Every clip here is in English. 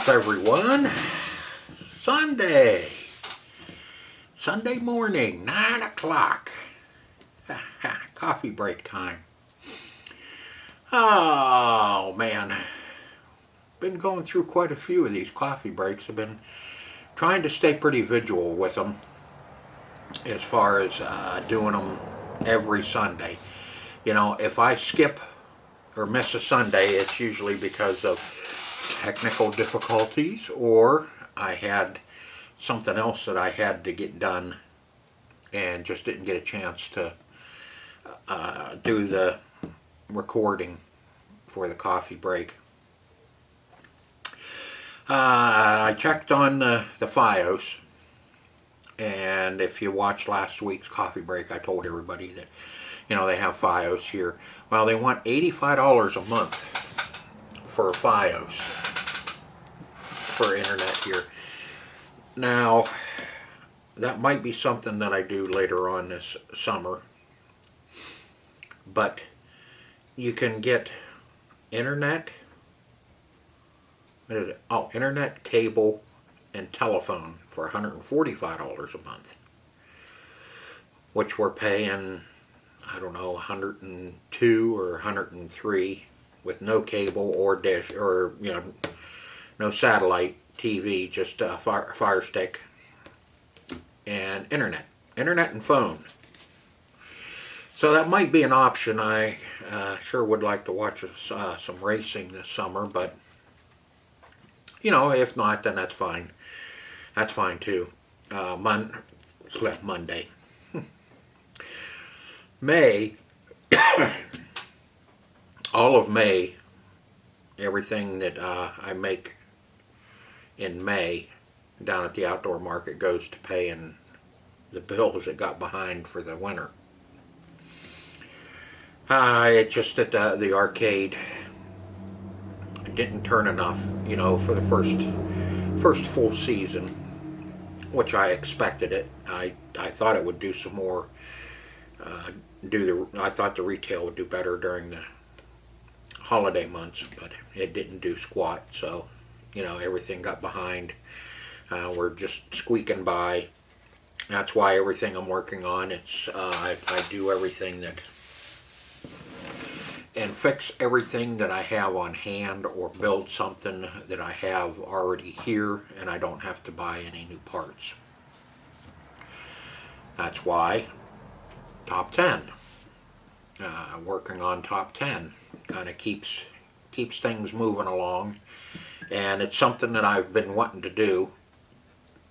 up, everyone? Sunday morning, 9 o'clock. Coffee break time. Oh, man. Been going through quite a few of these coffee breaks. I've been trying to stay pretty vigilant with them as far as doing them every Sunday. You know, if I skip or miss a Sunday, it's usually because of technical difficulties, or I had something else that I had to get done and just didn't get a chance to do the recording for the coffee break. I checked on the FiOS, and if you watched last week's coffee break, I told everybody that, you know, they have FiOS here. Well, they want $85 a month for FiOS for internet here. Now, that might be something that I do later on this summer, but you can get internet, what is it? Oh, internet, cable, and telephone for $145 a month, which we're paying, I don't know, 102 or 103 with no cable or dish, or, you know, no satellite TV, just a Fire Stick and internet and phone. So that might be an option. I sure would like to watch some racing this summer, but you know, if not, then that's fine. That's fine too. Monday. May, all of May, everything that I make in May down at the outdoor market goes to paying the bills that got behind for the winter. It just that the arcade didn't turn enough, you know, for the first full season, which I expected it. I thought it would do some more. I thought the retail would do better during the holiday months, but it didn't do squat. So, you know, everything got behind. We're just squeaking by. That's why everything I'm working on, it's I do everything that, and fix everything that I have on hand, or build something that I have already here and I don't have to buy any new parts. That's why top 10. Working on top 10 kind of keeps things moving along, and it's something that I've been wanting to do,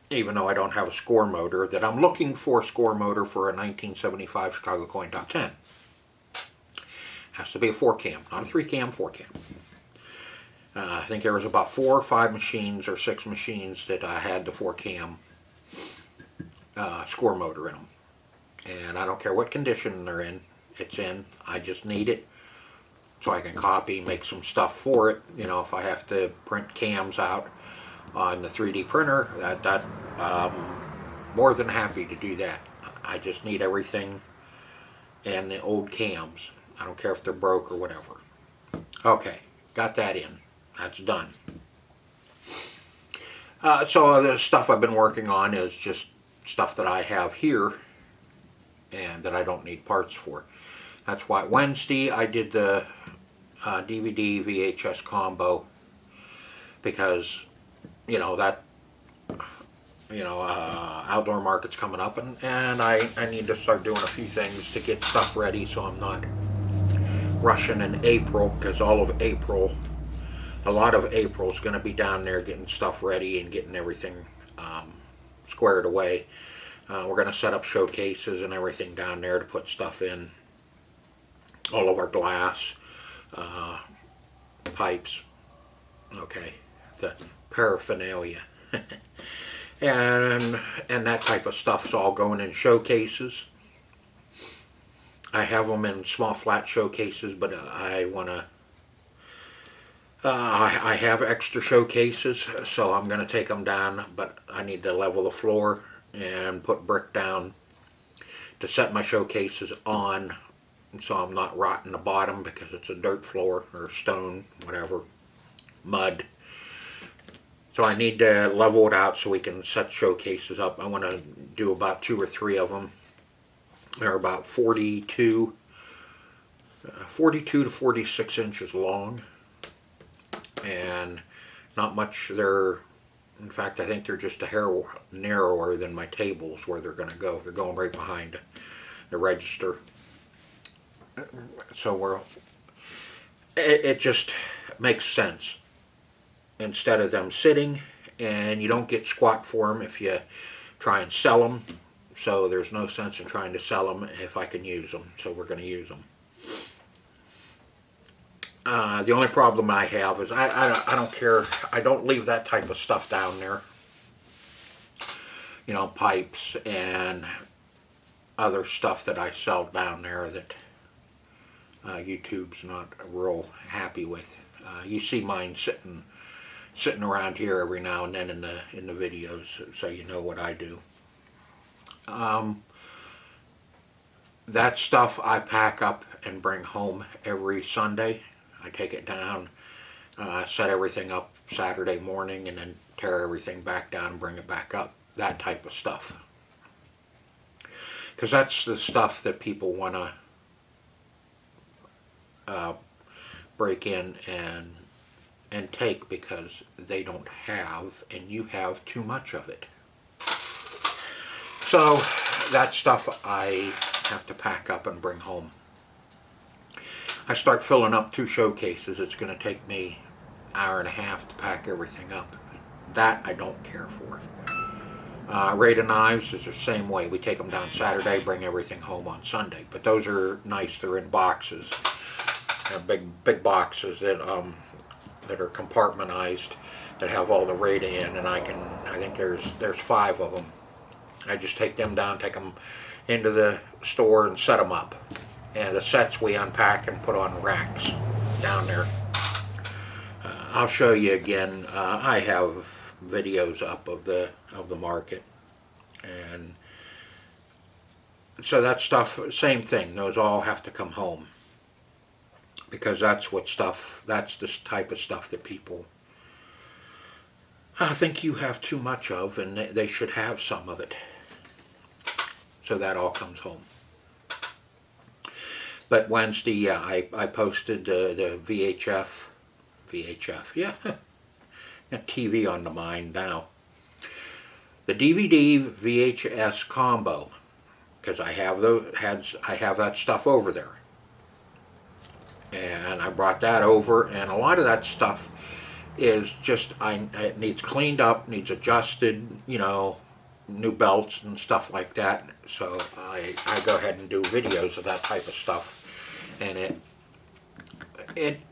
even though I don't have a score motor, that I'm looking for a score motor for a 1975 Chicago Coin Top 10. Has to be a 4-cam, not a 3-cam, 4-cam. I think there was about 4 or 5 machines or 6 machines that I had the 4-cam score motor in them. And I don't care what condition they're in, it's in. I just need it so I can copy, make some stuff for it. You know, if I have to print cams out on the 3D printer, that more than happy to do that. I just need everything and the old cams. I don't care if they're broke or whatever. Okay, got that in. That's done. So the stuff I've been working on is just stuff that I have here and that I don't need parts for. That's why Wednesday I did the DVD VHS combo, because, you know, that, you know, outdoor market's coming up, and I need to start doing a few things to get stuff ready so I'm not rushing in April, because all of April, a lot of April is going to be down there getting stuff ready and getting everything squared away. We're going to set up showcases and everything down there to put stuff in. All of our glass, pipes, okay, the paraphernalia, and that type of stuff's all going in showcases. I have them in small flat showcases, but I want to, I have extra showcases, so I'm going to take them down, but I need to level the floor and put brick down to set my showcases on, so I'm not rotting the bottom, because it's a dirt floor or stone, whatever, mud. So I need to level it out so we can set showcases up. I want to do about 2 or 3 of them. They're about 42 to 46 inches long, and not much. In fact, I think they're just a hair narrower than my tables where they're going to go. They're going right behind the register. So it just makes sense. Instead of them sitting, and you don't get squat for them if you try and sell them. So there's no sense in trying to sell them if I can use them. So we're going to use them. The only problem I have is I don't care. I don't leave that type of stuff down there. You know, pipes and other stuff that I sell down there that YouTube's not real happy with. You see mine sitting around here every now and then in the videos, so you know what I do. That stuff I pack up and bring home every Sunday. I take it down, set everything up Saturday morning, and then tear everything back down and bring it back up. That type of stuff. Because that's the stuff that people want to break in and take because they don't have, and you have too much of it. So that stuff I have to pack up and bring home. I start filling up 2 showcases. It's going to take me an hour and a half to pack everything up. That I don't care for. Rated knives is the same way. We take them down Saturday, bring everything home on Sunday. But those are nice. They're in boxes. They're big boxes that are compartmentalized, that have all the rata in, and I think there's 5 of them. I just take them down, take them into the store and set them up. And the sets we unpack and put on racks down there. I'll show you again. I have videos up of the market, and so that stuff, same thing. Those all have to come home because that's this type of stuff that people think you have too much of, and they should have some of it. So that all comes home. But Wednesday, yeah, I posted the VHF, yeah, got TV on the mind now. The DVD VHS combo, because I have that stuff over there, and I brought that over, and a lot of that stuff is just it needs cleaned up, needs adjusted, you know, new belts and stuff like that. So I go ahead and do videos of that type of stuff. And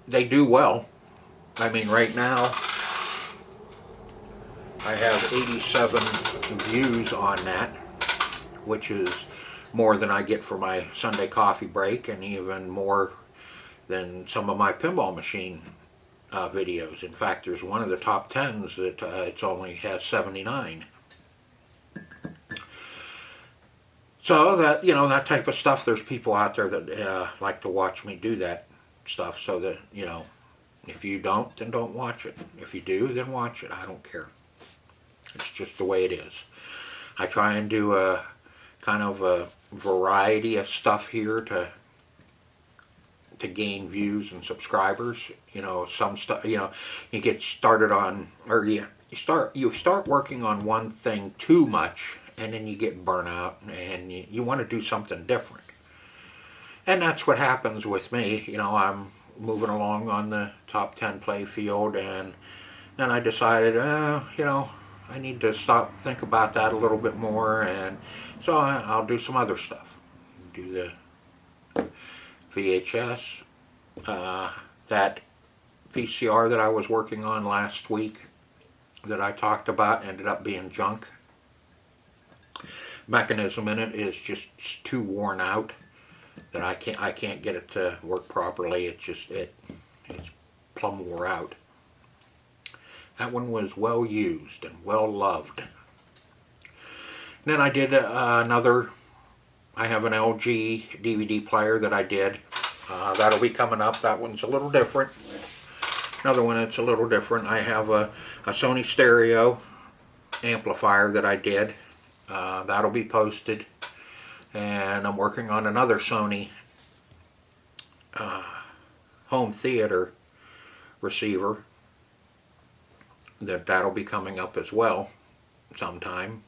they do well. I mean, right now I have 87 views on that, which is more than I get for my Sunday coffee break, and even more than some of my pinball machine videos. In fact, there's one of the top 10s that it only has 79. So that, you know, that type of stuff, there's people out there that like to watch me do that stuff. So that, you know, if you don't, then don't watch it. If you do, then watch it. I don't care. It's just the way it is. I try and do a kind of a variety of stuff here to gain views and subscribers. You know, some stuff, you know, you get started on, or you start working on one thing too much, and then you get burnt out, and you want to do something different. And that's what happens with me. You know, I'm moving along on the top 10 play field, and then I decided, you know, I need to think about that a little bit more, and so I'll do some other stuff. Do the VHS, that VCR that I was working on last week that I talked about ended up being junk. Mechanism in it is just too worn out that I can't get it to work properly. It's plumb wore out. That one was well used and well loved. And then I did another. I have an LG DVD player that I did. That'll be coming up. That one's a little different. another one that's a little different. I have a Sony stereo amplifier that I did. That'll be posted. And I'm working on another Sony home theater receiver that'll be coming up as well sometime.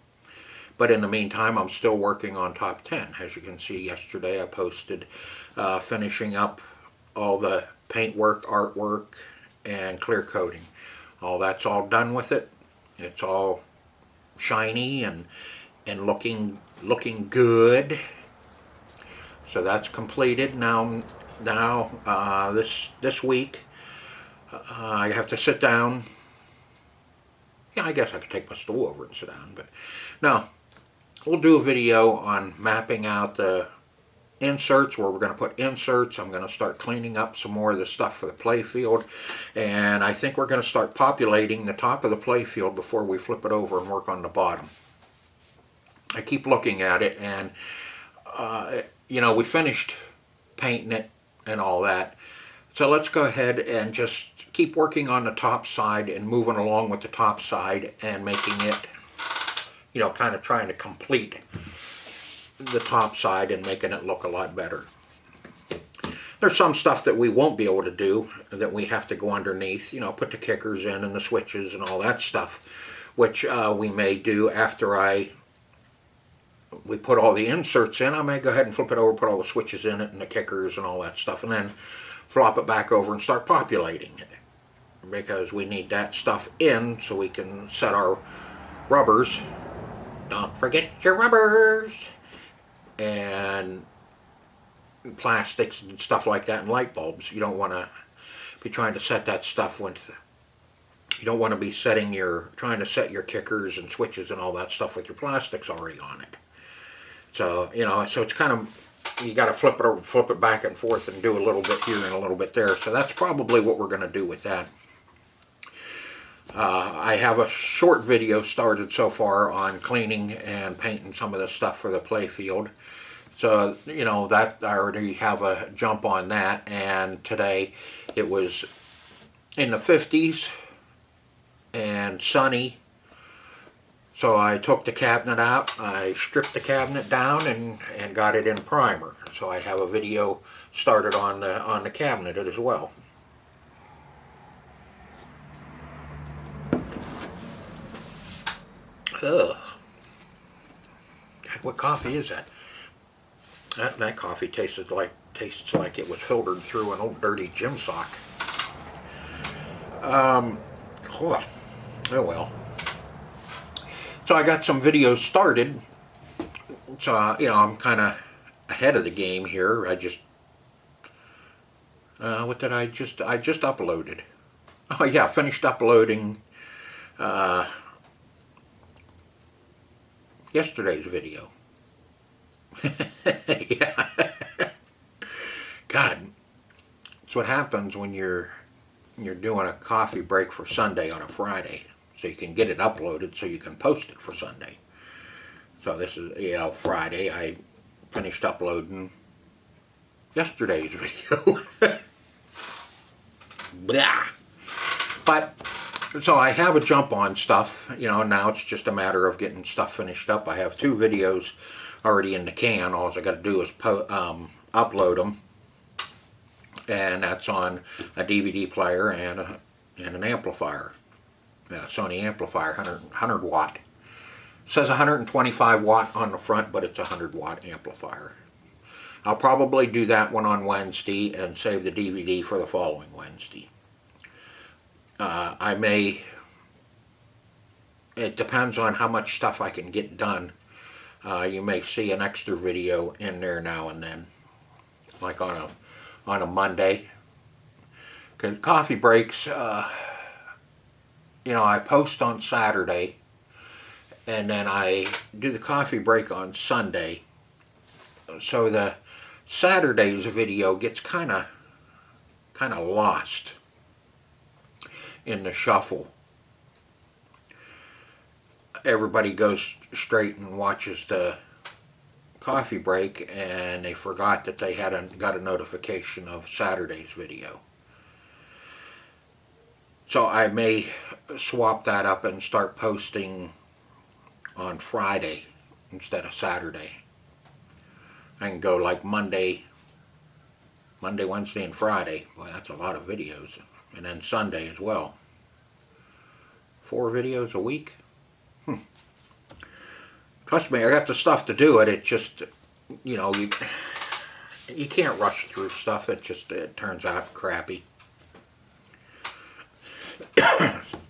But in the meantime, I'm still working on top 10. As you can see, yesterday I posted finishing up all the paintwork, artwork, and clear coating. That's all done with it. It's all shiny and looking good. So that's completed. Now this week I have to sit down. Yeah, I guess I could take my stool over and sit down, but no. We'll do a video on mapping out the inserts, where we're going to put inserts. I'm going to start cleaning up some more of the stuff for the playfield, and I think we're going to start populating the top of the playfield before we flip it over and work on the bottom. I keep looking at it, and you know, we finished painting it and all that, so let's go ahead and just keep working on the top side and moving along with the top side and making it, you know, kind of trying to complete the top side and making it look a lot better. There's some stuff that we won't be able to do, that we have to go underneath, you know, put the kickers in and the switches and all that stuff, which we may do after we put all the inserts in. I may go ahead and flip it over, put all the switches in it and the kickers and all that stuff, and then flop it back over and start populating it, because we need that stuff in so we can set our rubbers. Don't forget your rubbers, and plastics and stuff like that, and light bulbs. You don't want to be trying to set that stuff when you don't want to be trying to set your kickers and switches and all that stuff with your plastics already on it. So, you know, so it's kind of, you got to flip it over, flip it back and forth, and do a little bit here and a little bit there. So that's probably what we're going to do with that. I have a short video started so far on cleaning and painting some of the stuff for the playfield. So, you know, that I already have a jump on that. And today it was in the 50s and sunny. So I took the cabinet out, I stripped the cabinet down and got it in primer. So I have a video started on the cabinet as well. Ugh. What coffee is that? That coffee tastes like it was filtered through an old dirty gym sock. Oh well. So I got some videos started. So you know, I'm kind of ahead of the game here. I just what did I just uploaded? Oh yeah, finished uploading yesterday's video. Yeah. God, it's what happens when you're doing a coffee break for Sunday on a Friday, so you can get it uploaded so you can post it for Sunday. So this is, you know, Friday. I finished uploading yesterday's video. Blah. But so I have a jump on stuff, you know. Now it's just a matter of getting stuff finished up. I have 2 videos already in the can. All I got to do is upload them, and that's on a DVD player and an amplifier, Sony amplifier, 100 watt. It says 125 watt on the front, but it's a 100 watt amplifier. I'll probably do that one on Wednesday and save the DVD for the following Wednesday. I may, it depends on how much stuff I can get done. You may see an extra video in there now and then, like on a Monday. Because coffee breaks, you know, I post on Saturday, and then I do the coffee break on Sunday. So the Saturday's video gets kind of lost in the shuffle. Everybody goes straight and watches the coffee break, and they forgot that they hadn't got a notification of Saturday's video. So I may swap that up and start posting on Friday instead of Saturday. I can go like Monday, Wednesday, and Friday. Boy, that's a lot of videos. And then Sunday as well. 4 videos a week? Trust me, I got the stuff to do it. It just, you know, you can't rush through stuff. It turns out crappy.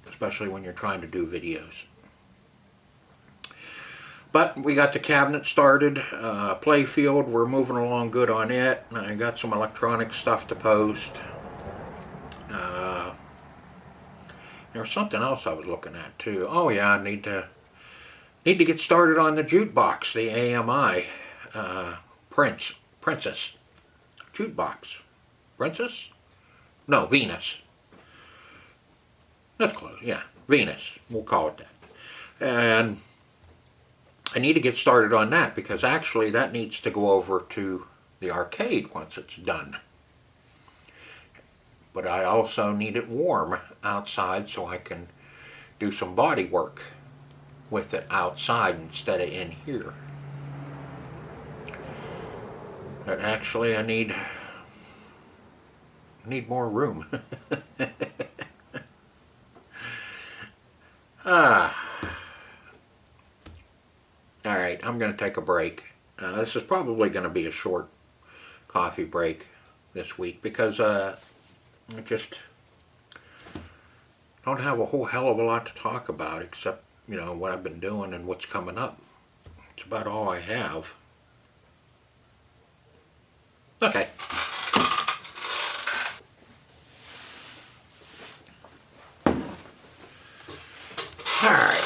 Especially when you're trying to do videos. But we got the cabinet started. Playfield, we're moving along good on it. I got some electronic stuff to post. There was something else I was looking at too. Oh yeah, I need to get started on the jukebox, the AMI Princess jukebox. Princess? No, Venus. That's close. Yeah, Venus. We'll call it that. And I need to get started on that because actually that needs to go over to the arcade once it's done. But I also need it warm outside so I can do some body work with it outside instead of in here. But actually I need more room. Alright, I'm going to take a break. This is probably going to be a short coffee break this week because I just don't have a whole hell of a lot to talk about except, you know, what I've been doing and what's coming up. It's about all I have. Okay. Alright.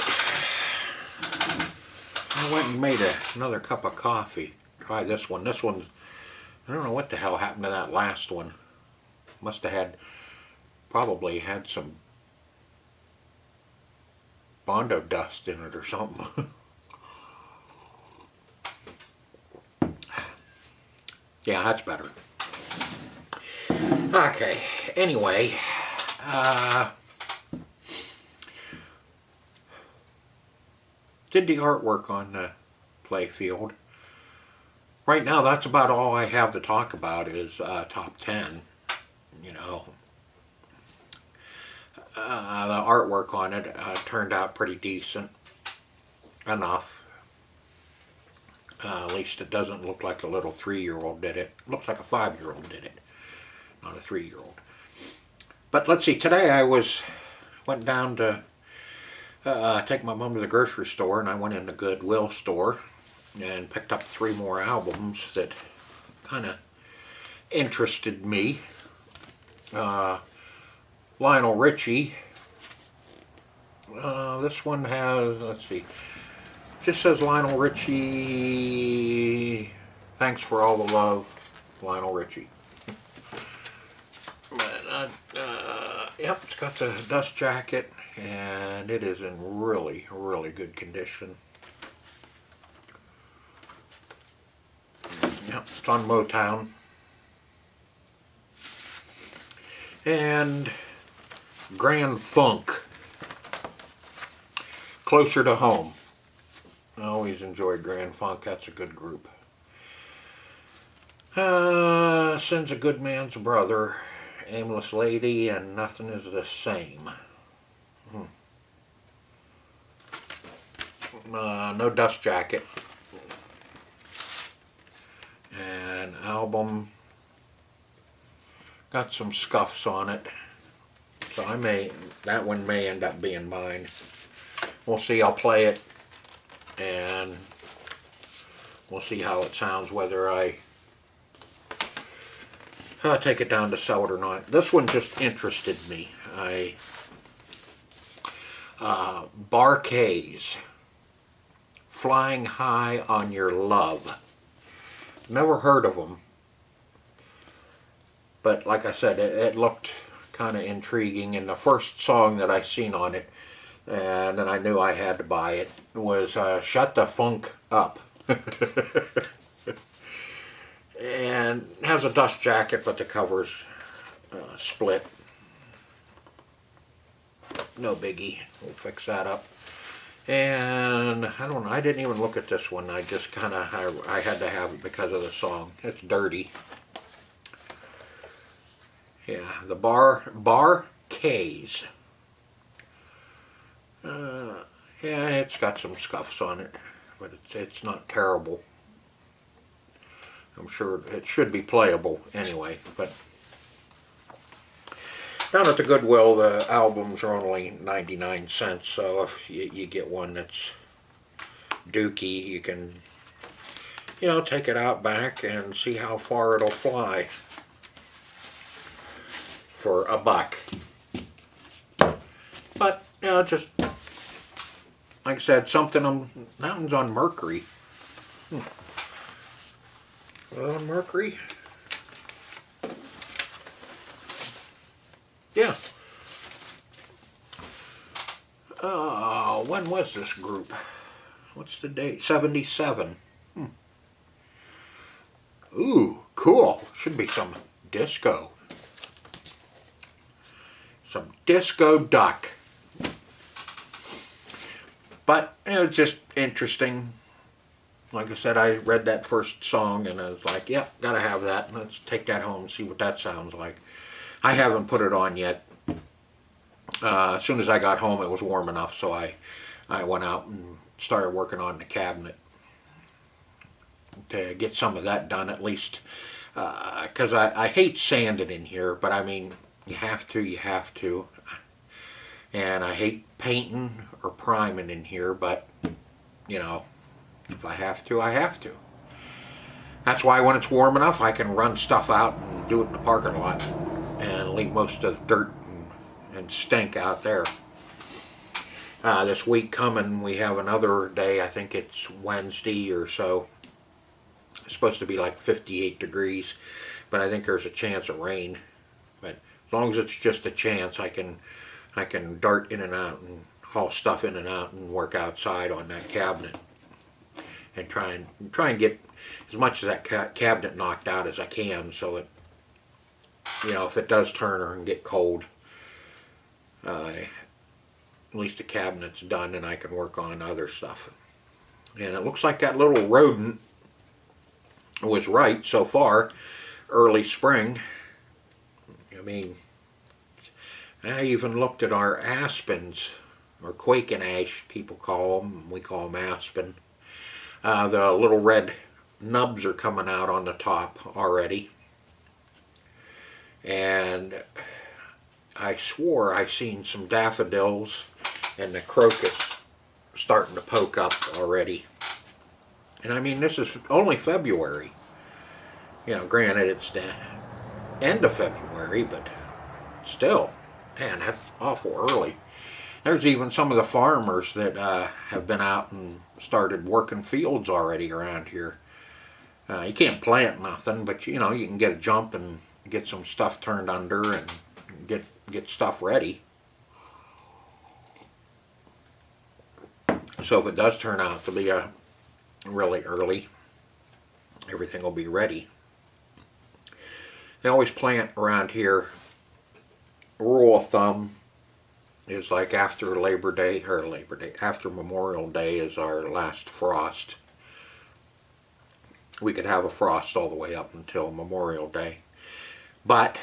I went and made another cup of coffee. Try this one. This one, I don't know what the hell happened to that last one. Must have probably had some Bondo dust in it or something. Yeah, that's better. Okay, anyway, did the artwork on the playfield. Right now, that's about all I have to talk about is top 10. You know, the artwork on it turned out pretty decent enough. At least it doesn't look like a little 3-year-old did it. It looks like a 5-year-old did it, not a 3-year-old. But let's see, today I went down to take my mom to the grocery store, and I went in the Goodwill store and picked up 3 more albums that kind of interested me. Lionel Richie. This one has, let's see, just says Lionel Richie, thanks for all the love, Lionel Richie. But, yep, it's got the dust jacket, and it is in really, really good condition. Yep, it's on Motown. And Grand Funk, Closer to Home. I always enjoyed Grand Funk. That's a good group. Sin's a Good Man's Brother, Aimless Lady, and Nothing Is the Same. No dust jacket. And album got some scuffs on it. So that one may end up being mine. We'll see, I'll play it. And we'll see how it sounds, whether I take it down to sell it or not. This one just interested me. Barkays, Flying High on Your Love. Never heard of them. But like I said, it looked kind of intriguing, and the first song that I seen on it, and then I knew I had to buy it, was Shut the Funk Up. And it has a dust jacket, but the cover's split. no biggie. We'll fix that up. And I don't know, I didn't even look at this one. I just kind of, I had to have it because of the song. It's dirty. Yeah, the Bar K's. Yeah, it's got some scuffs on it, but it's not terrible. I'm sure it should be playable anyway, but down at the Goodwill, the albums are only 99 cents, so if you get one that's dookie, you can, you know, take it out back and see how far it'll fly for $1. But, you know, just, like I said, something on, that one's on Mercury. On Mercury? Yeah. When was this group? What's the date? 77. Ooh, cool. Should be some disco. Some disco duck. But, you know, it's just interesting. Like I said, I read that first song and I was like, yep, gotta have that. Let's take that home and see what that sounds like. I haven't put it on yet. As soon as I got home, it was warm enough, so I went out and started working on the cabinet to get some of that done, at least. Because I hate sanding in here, but I mean, you have to. And I hate painting or priming in here, but, you know, if I have to, I have to. That's why when it's warm enough, I can run stuff out and do it in the parking lot and leave most of the dirt and stink out there. This week coming, we have another day. I think it's Wednesday or so. It's supposed to be like 58 degrees, but I think there's a chance of rain. But as long as it's just a chance, I can dart in and out and haul stuff in and out and work outside on that cabinet and try and get as much of that cabinet knocked out as I can, so it, you know, if it does turn and get cold, at least the cabinet's done and I can work on other stuff. And it looks like that little rodent was right so far. Early spring. I mean, I even looked at our aspens, or quaking ash people call them. We call them aspen. The little red nubs are coming out on the top already. And I swore I seen some daffodils and the crocus starting to poke up already. And I mean, this is only February. You know, granted it's the end of February, but still, man, that's awful early. There's even some of the farmers that have been out and started working fields already around here. You can't plant nothing, but you know, you can get a jump and get some stuff turned under and get stuff ready. So if it does turn out to be a really early, everything will be ready. They always plant around here. Rule of thumb is like after after Memorial Day is our last frost. We could have a frost all the way up until Memorial Day. But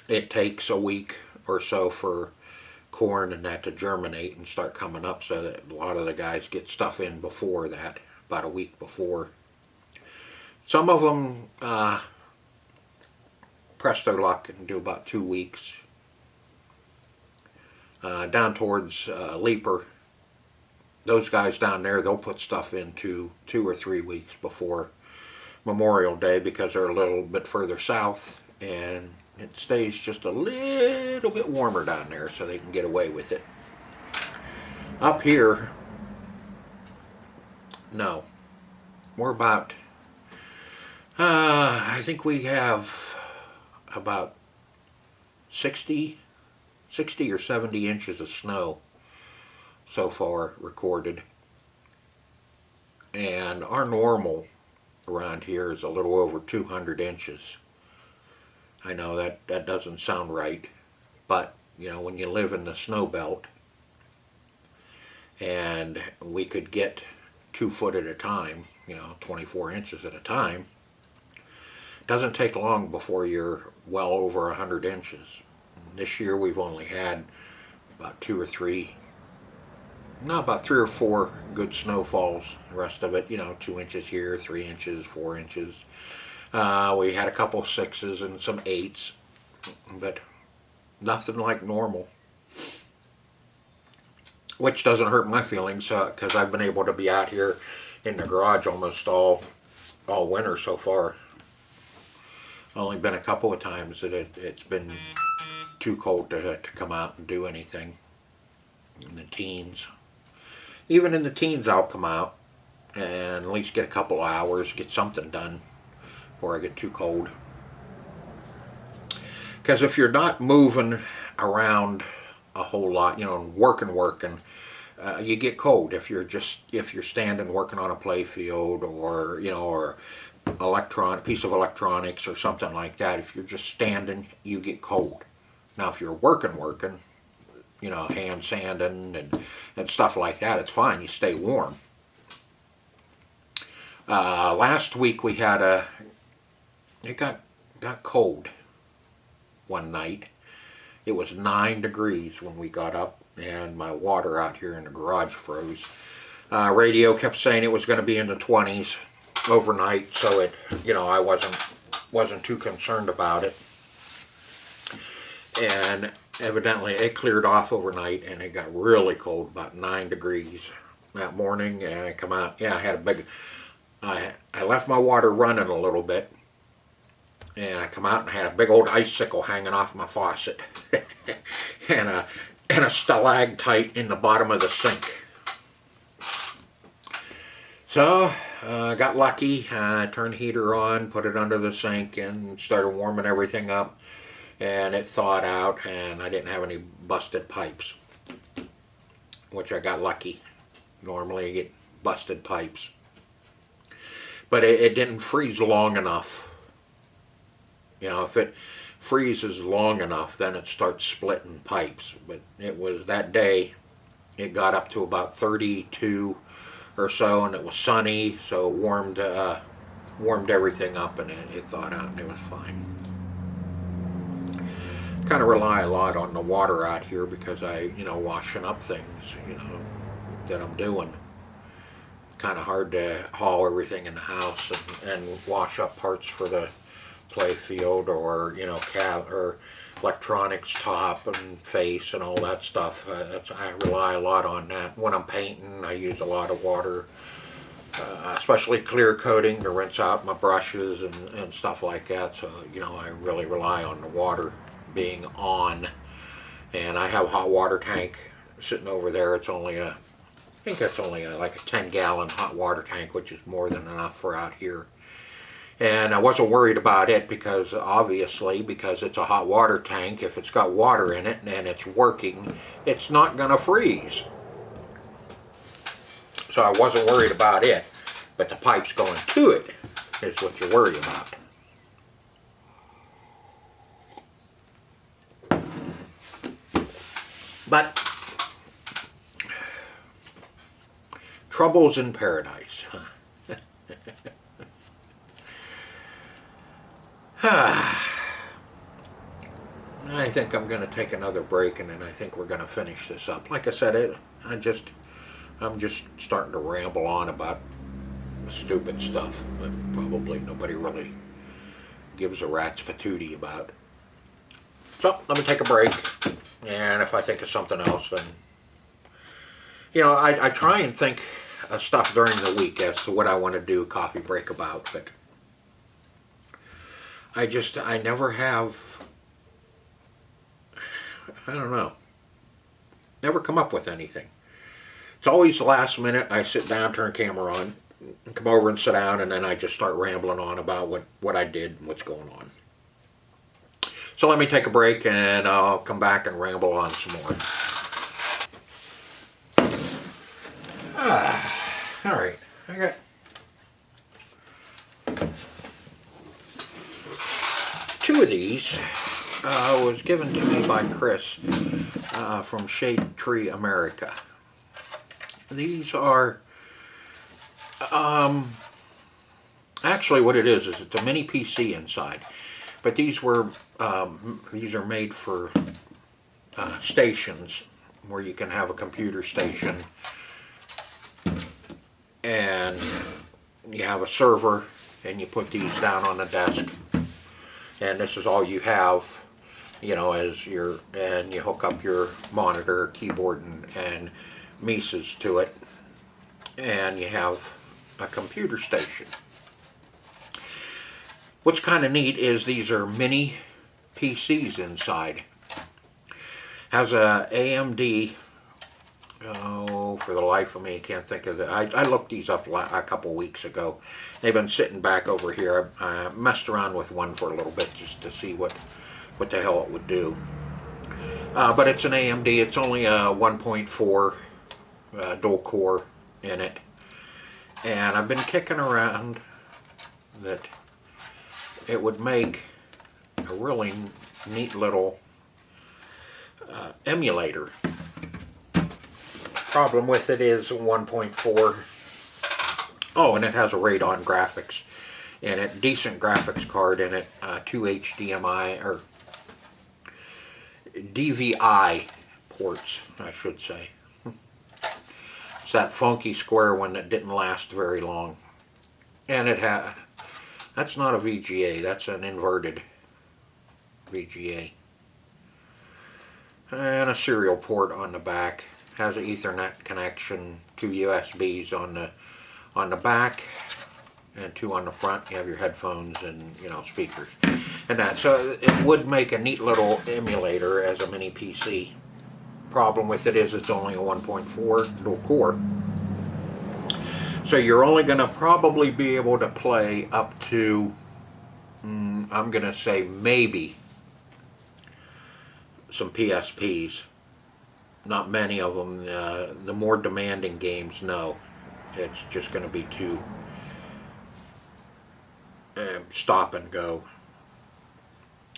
it takes a week or so for corn and that to germinate and start coming up, so that a lot of the guys get stuff in before that, about a week before. Some of them press their luck and do about 2 weeks. Down towards Leaper, those guys down there, they'll put stuff into 2 or 3 weeks before Memorial Day because they're a little bit further south and it stays just a little bit warmer down there, so they can get away with it. Up here, no. We're about, I think we have about 60 or 70 inches of snow so far recorded. And our normal around here is a little over 200 inches. I know that doesn't sound right, but you know, when you live in the snow belt, and we could get 2 foot at a time, you know, 24 inches at a time. Doesn't take long before you're well over 100 inches. This year we've only had about 2 or 3, no, about 3 or 4 good snowfalls. The rest of it, you know, 2 inches here, 3 inches, 4 inches. We had a couple 6s and some 8s, but nothing like normal. Which doesn't hurt my feelings, because I've been able to be out here in the garage almost all winter so far. Only been a couple of times that it's been too cold to come out and do anything. In the teens. Even in the teens I'll come out and at least get a couple of hours, get something done before I get too cold. Because if you're not moving around a whole lot, you know, working, you get cold. If you're standing working on a play field, or, you know, or piece of electronics or something like that, if you're just standing, you get cold. Now if you're working, you know, hand sanding and stuff like that, it's fine, you stay warm. Last week we had it got cold one night. It was 9 degrees when we got up, and my water out here in the garage froze. Radio kept saying it was going to be in the 20s overnight, so it, you know, I wasn't too concerned about it. And evidently it cleared off overnight, and it got really cold, about 9 degrees that morning. And I come out, yeah, I had a big, I left my water running a little bit, and I come out and I had a big old icicle hanging off my faucet and a stalactite in the bottom of the sink. So I got lucky. I turned the heater on, put it under the sink, and started warming everything up, and it thawed out, and I didn't have any busted pipes, which I got lucky. Normally I get busted pipes, but it didn't freeze long enough. You know, if it freezes long enough, then it starts splitting pipes. But it was that day, it got up to about 32 or so, and it was sunny, so it warmed everything up, and it thawed out, and it was fine. Kind of rely a lot on the water out here, because you know, washing up things, you know, that I'm doing. Kind of hard to haul everything in the house and wash up parts for the play field, or, you know, or electronics top and face and all that stuff. I rely a lot on that. When I'm painting, I use a lot of water, especially clear coating, to rinse out my brushes and stuff like that. So, you know, I really rely on the water being on. And I have a hot water tank sitting over there. It's only I think that's only like a 10-gallon hot water tank, which is more than enough for out here. And I wasn't worried about it, because obviously, because it's a hot water tank, if it's got water in it and it's working, it's not going to freeze. So I wasn't worried about it, but the pipes going to it is what you're worried about. But troubles in paradise, huh? I think I'm going to take another break, and then I think we're going to finish this up. Like I said, I'm just starting to ramble on about stupid stuff that probably nobody really gives a rat's patootie about. So let me take a break, and if I think of something else, then, you know, I try and think of stuff during the week as to what I want to do a coffee break about, but I never have, I don't know, never come up with anything. It's always the last minute. I sit down, turn camera on, come over and sit down, and then I just start rambling on about what I did and what's going on. So let me take a break, and I'll come back and ramble on some more. All right, I got two of these. Was given to me by Chris from Shade Tree America. These are actually what it is it's a mini PC inside, but these are made for stations where you can have a computer station and you have a server and you put these down on the desk, and this is all you have, you know, and you hook up your monitor, keyboard, and Mises to it, and you have a computer station. What's kind of neat is these are mini PCs inside. Has a AMD, oh, for the life of me, I can't think of it. I looked these up a couple weeks ago. They've been sitting back over here. I messed around with one for a little bit just to see what the hell it would do. But it's an AMD. It's only a 1.4 dual core in it. And I've been kicking around that it would make a really neat little emulator. Problem with it is 1.4. Oh, and it has a Radeon graphics in it, decent graphics card in it, 2 HDMI or DVI ports, I should say. It's that funky square one that didn't last very long. And that's not a VGA, that's an inverted VGA. And a serial port on the back. Has an Ethernet connection, 2 USBs on the back, and 2 on the front. You have your headphones and, you know, speakers and that. So it would make a neat little emulator as a mini PC. Problem with it is it's only a 1.4 dual core. So you're only going to probably be able to play up to, I'm going to say maybe some PSPs. Not many of them. The more demanding games, no. It's just going to be too stop and go.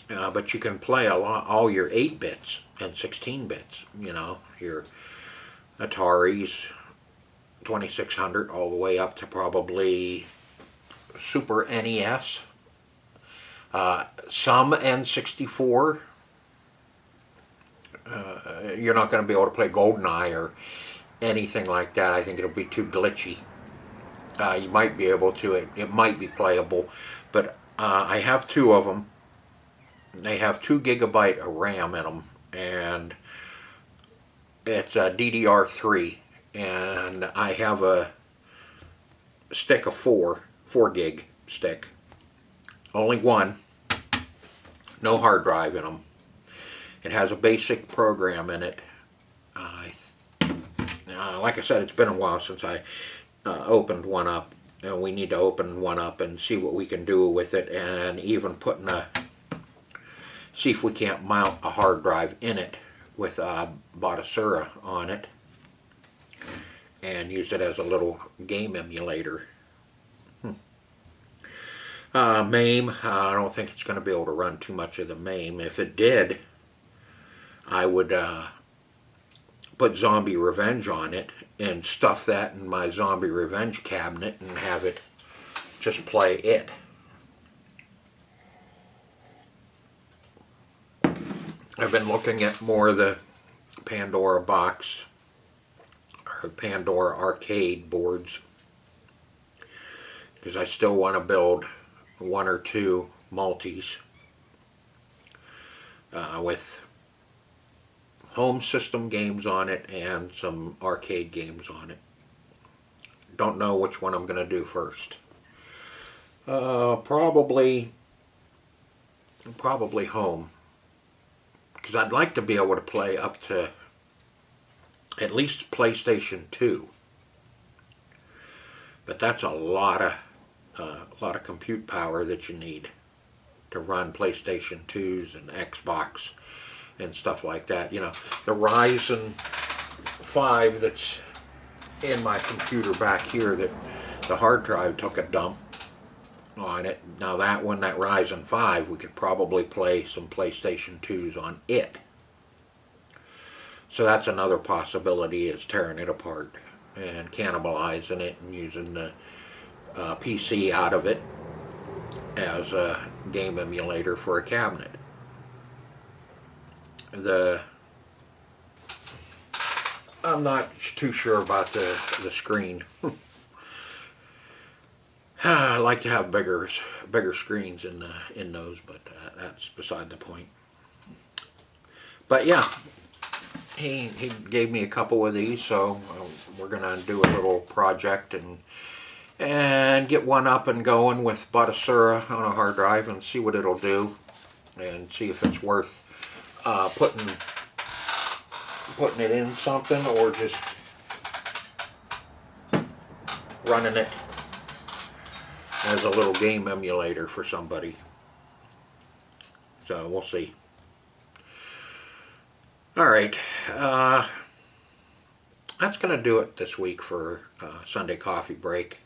But you can play all your 8 bits and 16 bits. You know, your Ataris, 2600, all the way up to probably Super NES, some N64. You're not going to be able to play GoldenEye or anything like that. I think it'll be too glitchy. You might be able to, it might be playable, but I have 2 of them. They have 2 GB of RAM in them, and it's a DDR3, and I have a stick of 4 gig stick. Only one, no hard drive in them. It has a basic program in it. Like I said, it's been a while since I opened one up, and we need to open one up and see what we can do with it, and even see if we can't mount a hard drive in it with Batasura on it and use it as a little game emulator. MAME, I don't think it's going to be able to run too much of the MAME. If it did, I would put Zombie Revenge on it and stuff that in my Zombie Revenge cabinet and have it just play it. I've been looking at more of the Pandora box or Pandora arcade boards because I still want to build 1 or 2 multis with home system games on it and some arcade games on it. Don't know which one I'm going to do first. Probably home, because I'd like to be able to play up to at least PlayStation 2. But that's a lot of compute power that you need to run PlayStation 2s and Xbox and stuff like that. You know, the Ryzen 5 that's in my computer back here, that the hard drive took a dump on it. Now that Ryzen 5, we could probably play some PlayStation 2s on it. So that's another possibility, is tearing it apart and cannibalizing it and using the PC out of it as a game emulator for a cabinet. I'm not too sure about the screen. I like to have bigger screens in those, but that's beside the point. But yeah, he gave me a couple of these, so we're gonna do a little project and get one up and going with Buttasura on a hard drive and see what it'll do, and see if it's worth putting it in something or just running it as a little game emulator for somebody. So we'll see. Alright, that's going to do it this week for Sunday Coffee Break.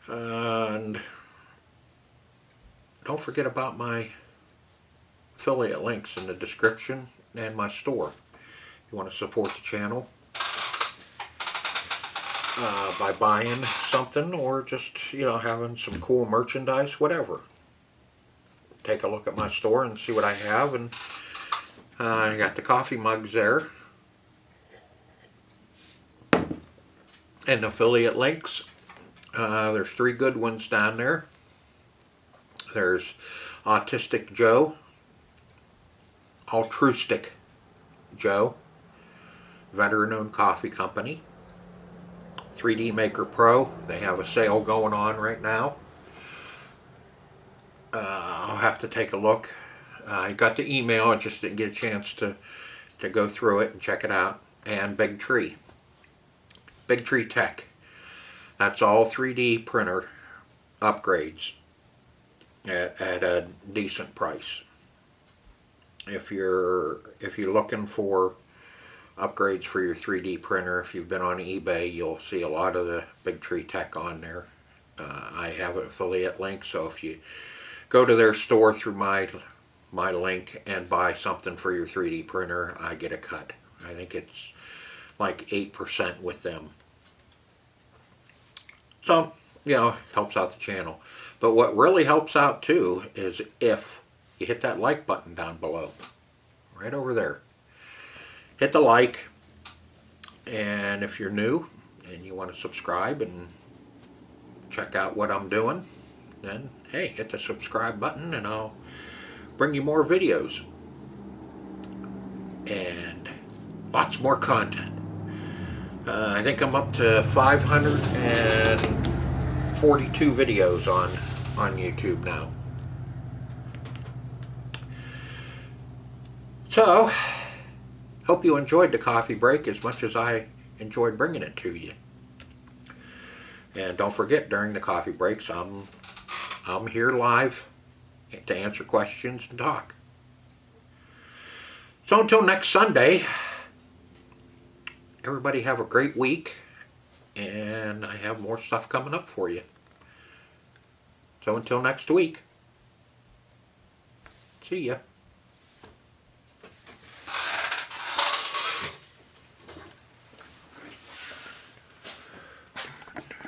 And don't forget about my affiliate links in the description and my store. You want to support the channel by buying something, or just, you know, having some cool merchandise, whatever. Take a look at my store and see what I have. And I got the coffee mugs there and affiliate links. There's 3 good ones down there. There's Autistic Joe, Altruistic Joe, veteran-owned coffee company. 3D MAKERPRO, they have a sale going on right now. I'll have to take a look. I got the email, I just didn't get a chance to go through it and check it out. And BIGTREETECH. That's all 3D printer upgrades at a decent price. If you're looking for upgrades for your 3D printer, if you've been on eBay, you'll see a lot of the BIGTREETECH on there. I have an affiliate link, so if you go to their store through my link and buy something for your 3D printer, I get a cut. I think it's like 8% with them. So, you know, helps out the channel. But what really helps out too is if you hit that like button down below, right over there. Hit the like, and if you're new and you want to subscribe and check out what I'm doing, then hey, hit the subscribe button and I'll bring you more videos and lots more content. I think I'm up to 542 videos on YouTube now. So, hope you enjoyed the coffee break as much as I enjoyed bringing it to you. And don't forget, during the coffee breaks, I'm here live to answer questions and talk. So until next Sunday, everybody have a great week, and I have more stuff coming up for you. So until next week, see ya.